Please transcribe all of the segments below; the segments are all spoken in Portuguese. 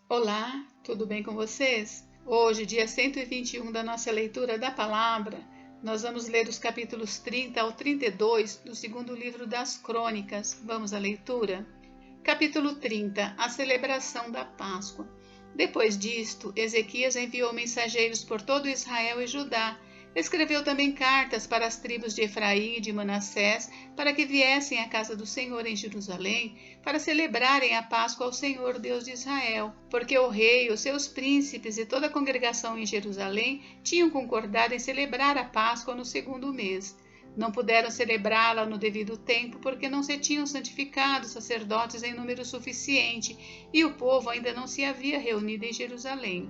Olá, tudo bem com vocês? Hoje, dia 121 da nossa leitura da palavra, nós vamos ler os capítulos 30 ao 32 do segundo livro das Crônicas. Vamos à leitura? Capítulo 30. A celebração da Páscoa. Depois disto, Ezequias enviou mensageiros por todo Israel e Judá. Escreveu também cartas para as tribos de Efraim e de Manassés, para que viessem à casa do Senhor em Jerusalém, para celebrarem a Páscoa ao Senhor Deus de Israel, porque o rei, os seus príncipes e toda a congregação em Jerusalém tinham concordado em celebrar a Páscoa no segundo mês. Não puderam celebrá-la no devido tempo, porque não se tinham santificado sacerdotes em número suficiente, e o povo ainda não se havia reunido em Jerusalém.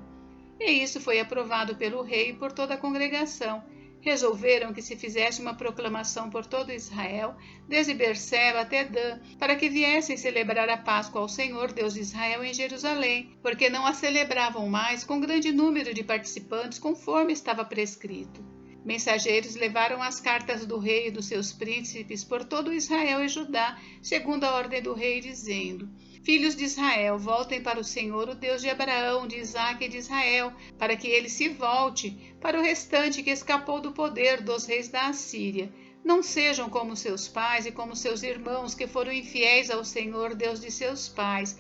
E isso foi aprovado pelo rei e por toda a congregação. Resolveram que se fizesse uma proclamação por todo Israel, desde Berseba até Dan, para que viessem celebrar a Páscoa ao Senhor Deus de Israel em Jerusalém, porque não a celebravam mais com grande número de participantes, conforme estava prescrito. Mensageiros levaram as cartas do rei e dos seus príncipes por todo Israel e Judá, segundo a ordem do rei, dizendo: Filhos de Israel, voltem para o Senhor, o Deus de Abraão, de Isaque e de Israel, para que ele se volte para o restante que escapou do poder dos reis da Assíria. Não sejam como seus pais e como seus irmãos, que foram infiéis ao Senhor, Deus de seus pais.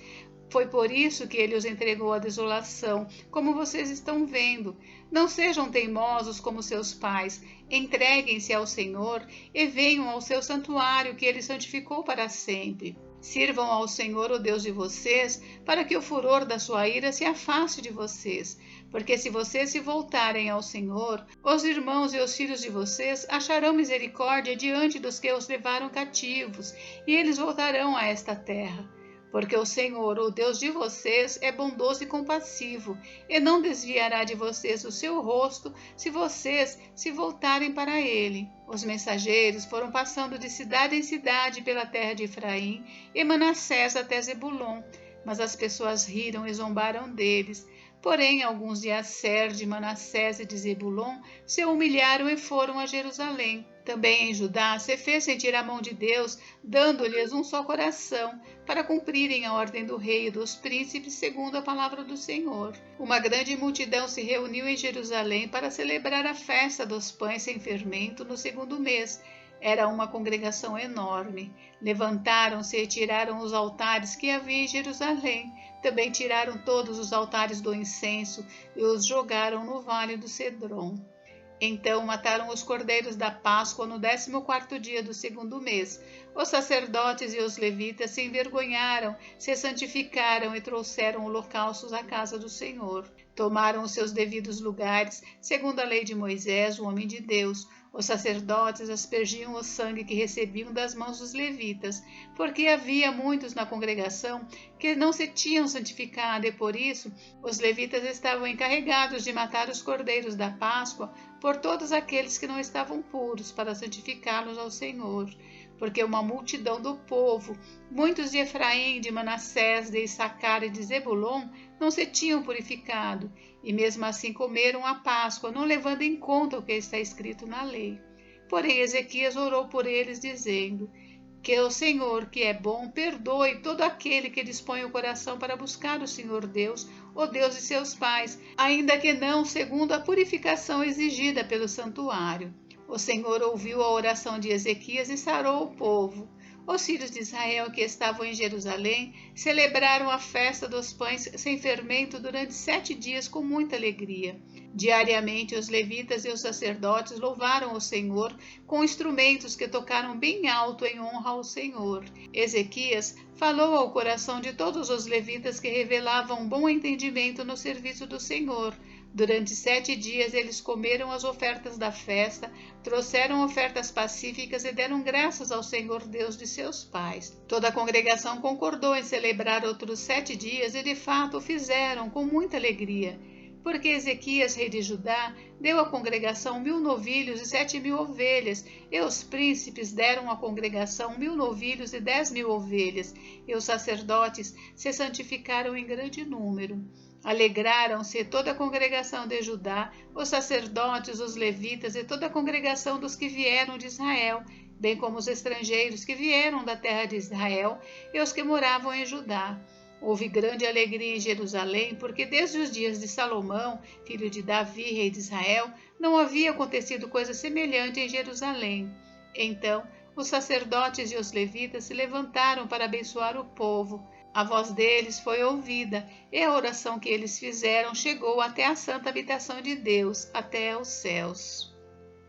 Foi por isso que ele os entregou à desolação, como vocês estão vendo. Não sejam teimosos como seus pais. Entreguem-se ao Senhor e venham ao seu santuário, que ele santificou para sempre. Sirvam ao Senhor, o Deus de vocês, para que o furor da sua ira se afaste de vocês. Porque se vocês se voltarem ao Senhor, os irmãos e os filhos de vocês acharão misericórdia diante dos que os levaram cativos, e eles voltarão a esta terra. Porque o Senhor, o Deus de vocês, é bondoso e compassivo, e não desviará de vocês o seu rosto, se vocês se voltarem para ele. Os mensageiros foram passando de cidade em cidade pela terra de Efraim e Manassés até Zebulon, mas as pessoas riram e zombaram deles. Porém, alguns de Asser, de Manassés e de Zebulon se humilharam e foram a Jerusalém. Também em Judá se fez sentir a mão de Deus, dando-lhes um só coração, para cumprirem a ordem do rei e dos príncipes, segundo a palavra do Senhor. Uma grande multidão se reuniu em Jerusalém para celebrar a festa dos pães sem fermento no segundo mês. Era uma congregação enorme. Levantaram-se e tiraram os altares que havia em Jerusalém. Também tiraram todos os altares do incenso e os jogaram no vale do Cedron. Então mataram os cordeiros da Páscoa no 14º dia do segundo mês. Os sacerdotes e os levitas se envergonharam, se santificaram e trouxeram holocaustos à casa do Senhor. Tomaram os seus devidos lugares, segundo a lei de Moisés, o homem de Deus. Os sacerdotes aspergiam o sangue que recebiam das mãos dos levitas, porque havia muitos na congregação que não se tinham santificado, e por isso os levitas estavam encarregados de matar os cordeiros da Páscoa por todos aqueles que não estavam puros, para santificá-los ao Senhor. Porque uma multidão do povo, muitos de Efraim, de Manassés, de Issacar e de Zebulon, não se tinham purificado, e mesmo assim comeram a Páscoa, não levando em conta o que está escrito na lei. Porém Ezequias orou por eles, dizendo: Que o Senhor, que é bom, perdoe todo aquele que dispõe o coração para buscar o Senhor Deus, o Deus de seus pais, ainda que não segundo a purificação exigida pelo santuário. O Senhor ouviu a oração de Ezequias e sarou o povo. Os filhos de Israel que estavam em Jerusalém celebraram a festa dos pães sem fermento durante 7 dias com muita alegria. Diariamente os levitas e os sacerdotes louvaram o Senhor com instrumentos que tocaram bem alto em honra ao Senhor. Ezequias falou ao coração de todos os levitas que revelavam um bom entendimento no serviço do Senhor. Durante 7 dias eles comeram as ofertas da festa, trouxeram ofertas pacíficas e deram graças ao Senhor Deus de seus pais. Toda a congregação concordou em celebrar outros 7 dias e de fato o fizeram com muita alegria. Porque Ezequias, rei de Judá, deu à congregação 1000 novilhos e 7.000 ovelhas, e os príncipes deram à congregação 1000 novilhos e 10.000 ovelhas, e os sacerdotes se santificaram em grande número. Alegraram-se toda a congregação de Judá, os sacerdotes, os levitas e toda a congregação dos que vieram de Israel, bem como os estrangeiros que vieram da terra de Israel e os que moravam em Judá. Houve grande alegria em Jerusalém, porque desde os dias de Salomão, filho de Davi, rei de Israel, não havia acontecido coisa semelhante em Jerusalém. Então, os sacerdotes e os levitas se levantaram para abençoar o povo. A voz deles foi ouvida, e a oração que eles fizeram chegou até a santa habitação de Deus, até os céus.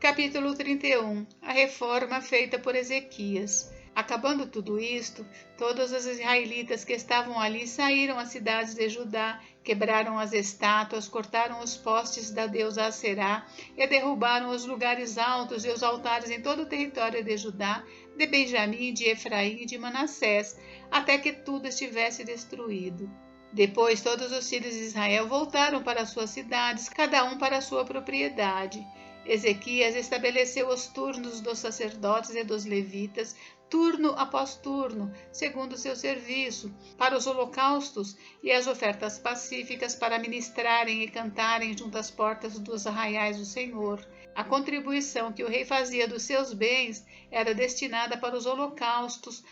Capítulo 31. A reforma feita por Ezequias. Acabando tudo isto, todos os israelitas que estavam ali saíram às cidades de Judá, quebraram as estátuas, cortaram os postes da deusa Aserá e derrubaram os lugares altos e os altares em todo o território de Judá, de Benjamim, de Efraim e de Manassés, até que tudo estivesse destruído. Depois todos os filhos de Israel voltaram para suas cidades, cada um para a sua propriedade. Ezequias estabeleceu os turnos dos sacerdotes e dos levitas, turno após turno, segundo o seu serviço, para os holocaustos e as ofertas pacíficas para ministrarem e cantarem junto às portas dos arraiais do Senhor. A contribuição que o rei fazia dos seus bens era destinada para os holocaustos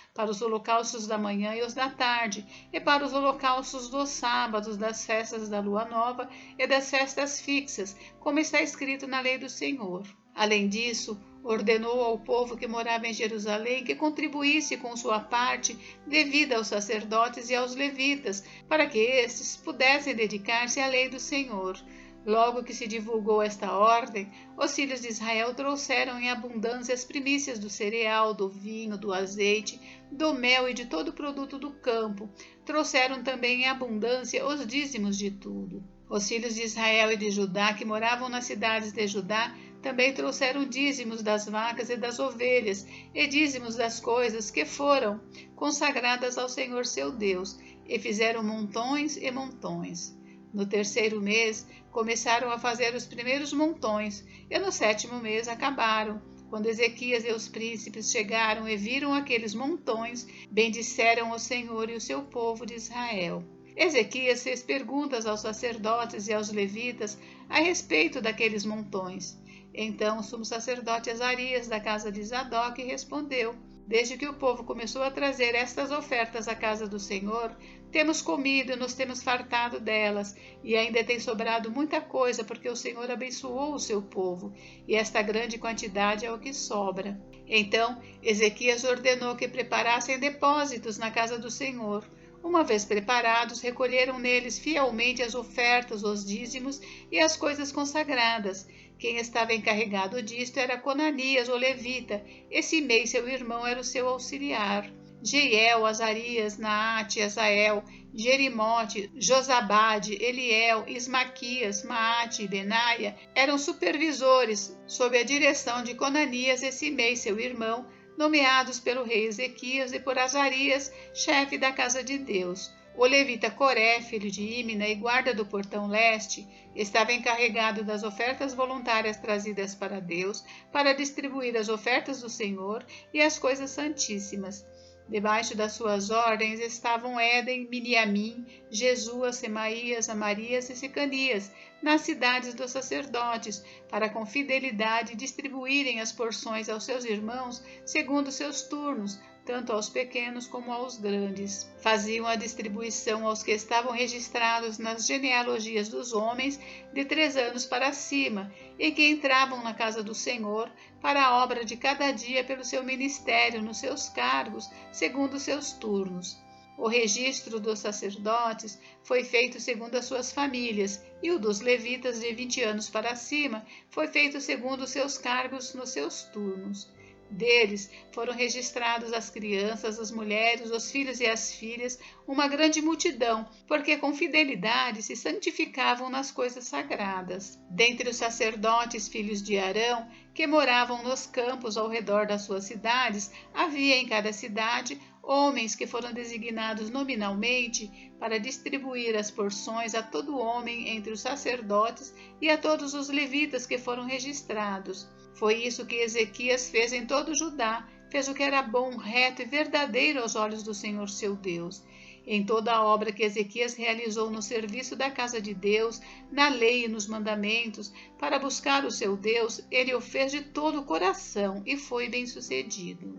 da manhã e os da tarde, e para os holocaustos dos sábados, das festas da lua nova e das festas fixas, como está escrito na lei do Senhor. Além disso, ordenou ao povo que morava em Jerusalém que contribuísse com sua parte devida aos sacerdotes e aos levitas, para que estes pudessem dedicar-se à lei do Senhor. Logo que se divulgou esta ordem, os filhos de Israel trouxeram em abundância as primícias do cereal, do vinho, do azeite, do mel e de todo o produto do campo. Trouxeram também em abundância os dízimos de tudo. Os filhos de Israel e de Judá, que moravam nas cidades de Judá, também trouxeram dízimos das vacas e das ovelhas, e dízimos das coisas que foram consagradas ao Senhor seu Deus, e fizeram montões e montões. No terceiro mês, começaram a fazer os primeiros montões, e no sétimo mês acabaram. Quando Ezequias e os príncipes chegaram e viram aqueles montões, bendisseram o Senhor e o seu povo de Israel. Ezequias fez perguntas aos sacerdotes e aos levitas a respeito daqueles montões. Então o sumo sacerdote Azarias, da casa de Zadok, respondeu: Desde que o povo começou a trazer estas ofertas à casa do Senhor, temos comido e nos temos fartado delas, e ainda tem sobrado muita coisa, porque o Senhor abençoou o seu povo, e esta grande quantidade é o que sobra. Então Ezequias ordenou que preparassem depósitos na casa do Senhor. Uma vez preparados, recolheram neles fielmente as ofertas, os dízimos e as coisas consagradas. Quem estava encarregado disto era Conanias, o levita, e Simei, seu irmão, era o seu auxiliar. Jeiel, Azarias, Naate, Azael, Jerimote, Josabade, Eliel, Ismaquias, Maate e Benaia eram supervisores, sob a direção de Conanias e Simei, seu irmão, nomeados pelo rei Ezequias e por Azarias, chefe da casa de Deus. O levita Coré, filho de Ímina e guarda do portão leste, estava encarregado das ofertas voluntárias trazidas para Deus, para distribuir as ofertas do Senhor e as coisas santíssimas. Debaixo das suas ordens estavam Éden, Miniamim, Jesua, Semaías, Amarias e Secanias, nas cidades dos sacerdotes, para com fidelidade distribuírem as porções aos seus irmãos segundo seus turnos, tanto aos pequenos como aos grandes. Faziam a distribuição aos que estavam registrados nas genealogias dos homens de 3 anos para cima, e que entravam na casa do Senhor para a obra de cada dia pelo seu ministério nos seus cargos, segundo seus turnos. O registro dos sacerdotes foi feito segundo as suas famílias, e o dos levitas de 20 anos para cima foi feito segundo os seus cargos nos seus turnos. Deles foram registrados as crianças, as mulheres, os filhos e as filhas, uma grande multidão, porque com fidelidade se santificavam nas coisas sagradas. Dentre os sacerdotes, filhos de Arão, que moravam nos campos ao redor das suas cidades, havia em cada cidade homens que foram designados nominalmente para distribuir as porções a todo homem entre os sacerdotes e a todos os levitas que foram registrados. Foi isso que Ezequias fez em todo Judá, fez o que era bom, reto e verdadeiro aos olhos do Senhor seu Deus. Em toda a obra que Ezequias realizou no serviço da casa de Deus, na lei e nos mandamentos, para buscar o seu Deus, ele o fez de todo o coração e foi bem-sucedido.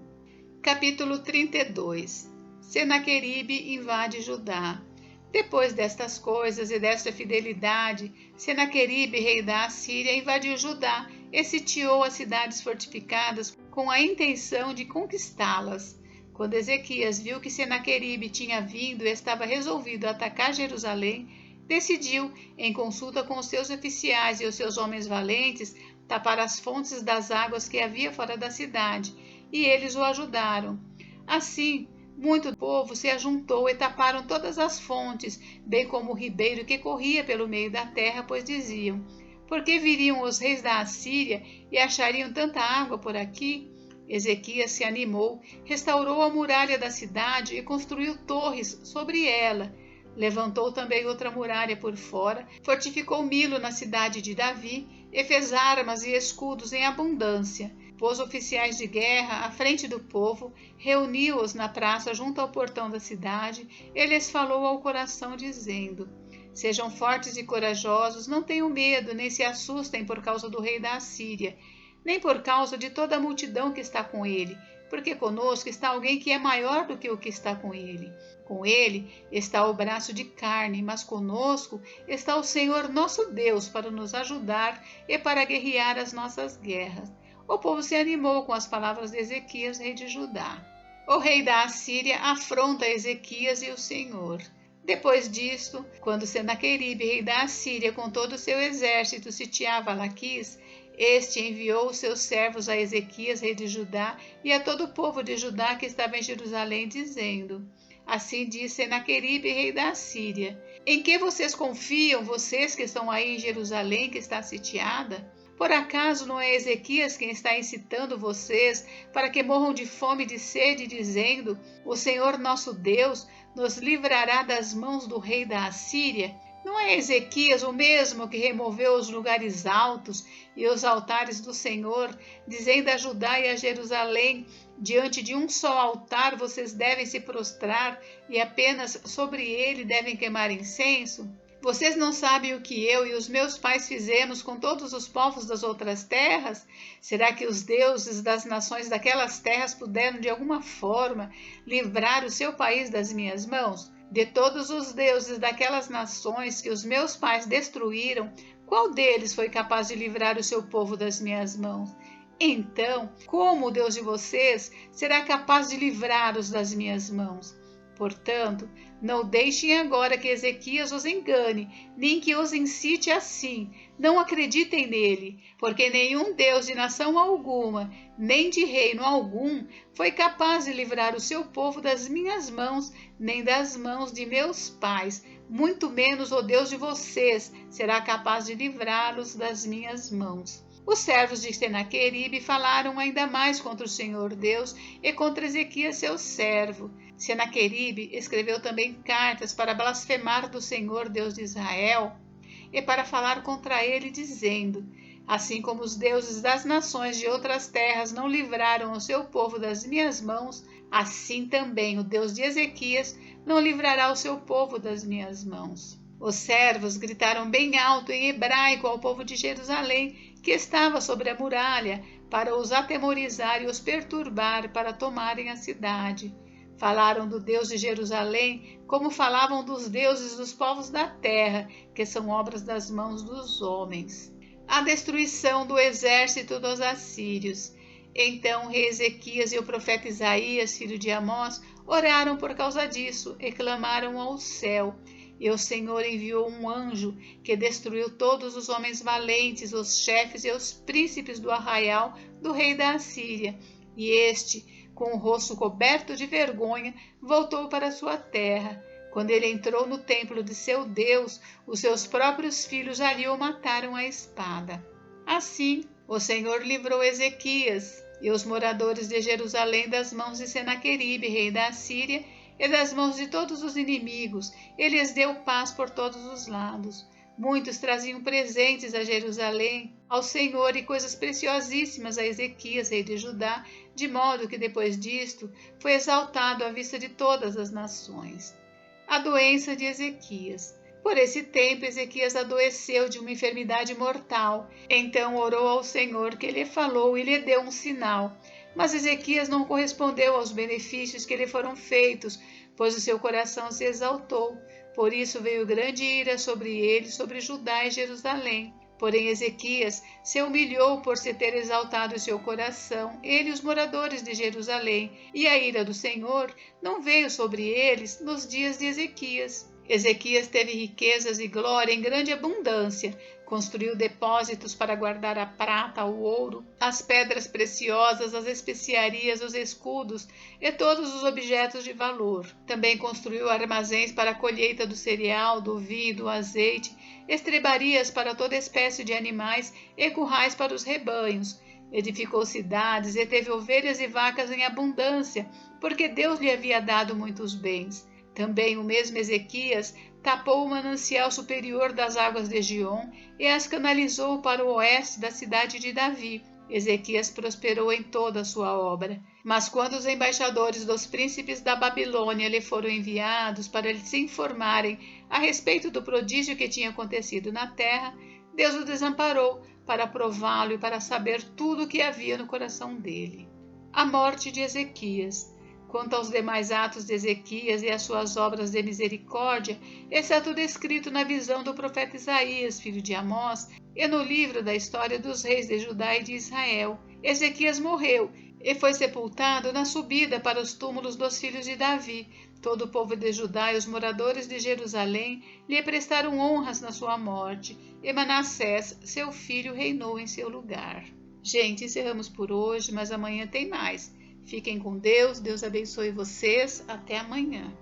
Capítulo 32. Senaqueribe invade Judá. Depois destas coisas e desta fidelidade, Senaqueribe, rei da Assíria, invadiu Judá e sitiou as cidades fortificadas com a intenção de conquistá-las. Quando Ezequias viu que Senaqueribe tinha vindo e estava resolvido a atacar Jerusalém, decidiu, em consulta com os seus oficiais e os seus homens valentes, tapar as fontes das águas que havia fora da cidade, e eles o ajudaram. Assim, muito povo se ajuntou e taparam todas as fontes, bem como o ribeiro que corria pelo meio da terra, pois diziam: por que viriam os reis da Assíria e achariam tanta água por aqui? Ezequias se animou, restaurou a muralha da cidade e construiu torres sobre ela. Levantou também outra muralha por fora, fortificou Milo na cidade de Davi e fez armas e escudos em abundância. Pôs oficiais de guerra à frente do povo, reuniu-os na praça junto ao portão da cidade e lhes falou ao coração, dizendo: sejam fortes e corajosos, não tenham medo, nem se assustem por causa do rei da Assíria, nem por causa de toda a multidão que está com ele, porque conosco está alguém que é maior do que o que está com ele. Com ele está o braço de carne, mas conosco está o Senhor nosso Deus para nos ajudar e para guerrear as nossas guerras. O povo se animou com as palavras de Ezequias, rei de Judá. O rei da Assíria afronta Ezequias e o Senhor. Depois disto, quando Senaqueribe, rei da Assíria, com todo o seu exército, sitiava Laquis, este enviou os seus servos a Ezequias, rei de Judá, e a todo o povo de Judá que estava em Jerusalém, dizendo: assim diz Senaqueribe, rei da Assíria: em que vocês confiam, vocês que estão aí em Jerusalém, que está sitiada? Por acaso não é Ezequias quem está incitando vocês para que morram de fome e de sede, dizendo: o Senhor nosso Deus nos livrará das mãos do rei da Assíria? Não é Ezequias o mesmo que removeu os lugares altos e os altares do Senhor, dizendo a Judá e a Jerusalém: diante de um só altar vocês devem se prostrar e apenas sobre ele devem queimar incenso? Vocês não sabem o que eu e os meus pais fizemos com todos os povos das outras terras? Será que os deuses das nações daquelas terras puderam de alguma forma livrar o seu país das minhas mãos? De todos os deuses daquelas nações que os meus pais destruíram, qual deles foi capaz de livrar o seu povo das minhas mãos? Então, como o Deus de vocês será capaz de livrá-los das minhas mãos? Portanto, não deixem agora que Ezequias os engane, nem que os incite assim. Não acreditem nele, porque nenhum Deus de nação alguma, nem de reino algum, foi capaz de livrar o seu povo das minhas mãos, nem das mãos de meus pais. Muito menos o Deus de vocês será capaz de livrá-los das minhas mãos. Os servos de Senaqueribe falaram ainda mais contra o Senhor Deus e contra Ezequias, seu servo. Senaqueribe escreveu também cartas para blasfemar do Senhor Deus de Israel e para falar contra ele, dizendo: assim como os deuses das nações de outras terras não livraram o seu povo das minhas mãos, assim também o Deus de Ezequias não livrará o seu povo das minhas mãos. Os servos gritaram bem alto em hebraico ao povo de Jerusalém, que estava sobre a muralha, para os atemorizar e os perturbar para tomarem a cidade. Falaram do Deus de Jerusalém como falavam dos deuses dos povos da terra, que são obras das mãos dos homens. A destruição do exército dos assírios. Então o rei Ezequias e o profeta Isaías, filho de Amós, oraram por causa disso e clamaram ao céu. E o Senhor enviou um anjo que destruiu todos os homens valentes, os chefes e os príncipes do arraial do rei da Assíria. E este, com o rosto coberto de vergonha, voltou para sua terra. Quando ele entrou no templo de seu Deus, os seus próprios filhos ali o mataram à espada. Assim, o Senhor livrou Ezequias e os moradores de Jerusalém das mãos de Senaqueribe, rei da Assíria, e das mãos de todos os inimigos. Ele lhes deu paz por todos os lados. Muitos traziam presentes a Jerusalém, ao Senhor, e coisas preciosíssimas a Ezequias, rei de Judá, de modo que depois disto foi exaltado à vista de todas as nações. A doença de Ezequias. Por esse tempo, Ezequias adoeceu de uma enfermidade mortal. Então orou ao Senhor, que lhe falou e lhe deu um sinal. Mas Ezequias não correspondeu aos benefícios que lhe foram feitos, pois o seu coração se exaltou. Por isso veio grande ira sobre ele, sobre Judá e Jerusalém. Porém Ezequias se humilhou por se ter exaltado o seu coração, ele e os moradores de Jerusalém, e a ira do Senhor não veio sobre eles nos dias de Ezequias. Ezequias teve riquezas e glória em grande abundância, construiu depósitos para guardar a prata, o ouro, as pedras preciosas, as especiarias, os escudos e todos os objetos de valor. Também construiu armazéns para a colheita do cereal, do vinho, do azeite, estrebarias para toda espécie de animais e currais para os rebanhos. Edificou cidades e teve ovelhas e vacas em abundância, porque Deus lhe havia dado muitos bens. Também o mesmo Ezequias tapou o manancial superior das águas de Giom e as canalizou para o oeste da cidade de Davi. Ezequias prosperou em toda a sua obra. Mas quando os embaixadores dos príncipes da Babilônia lhe foram enviados para se informarem a respeito do prodígio que tinha acontecido na terra, Deus o desamparou para prová-lo e para saber tudo o que havia no coração dele. A morte de Ezequias. Quanto aos demais atos de Ezequias e às suas obras de misericórdia, está tudo escrito na visão do profeta Isaías, filho de Amós, e no livro da história dos reis de Judá e de Israel. Ezequias morreu e foi sepultado na subida para os túmulos dos filhos de Davi. Todo o povo de Judá e os moradores de Jerusalém lhe prestaram honras na sua morte, e Manassés, seu filho, reinou em seu lugar. Gente, encerramos por hoje, mas amanhã tem mais. Fiquem com Deus, Deus abençoe vocês. Até amanhã.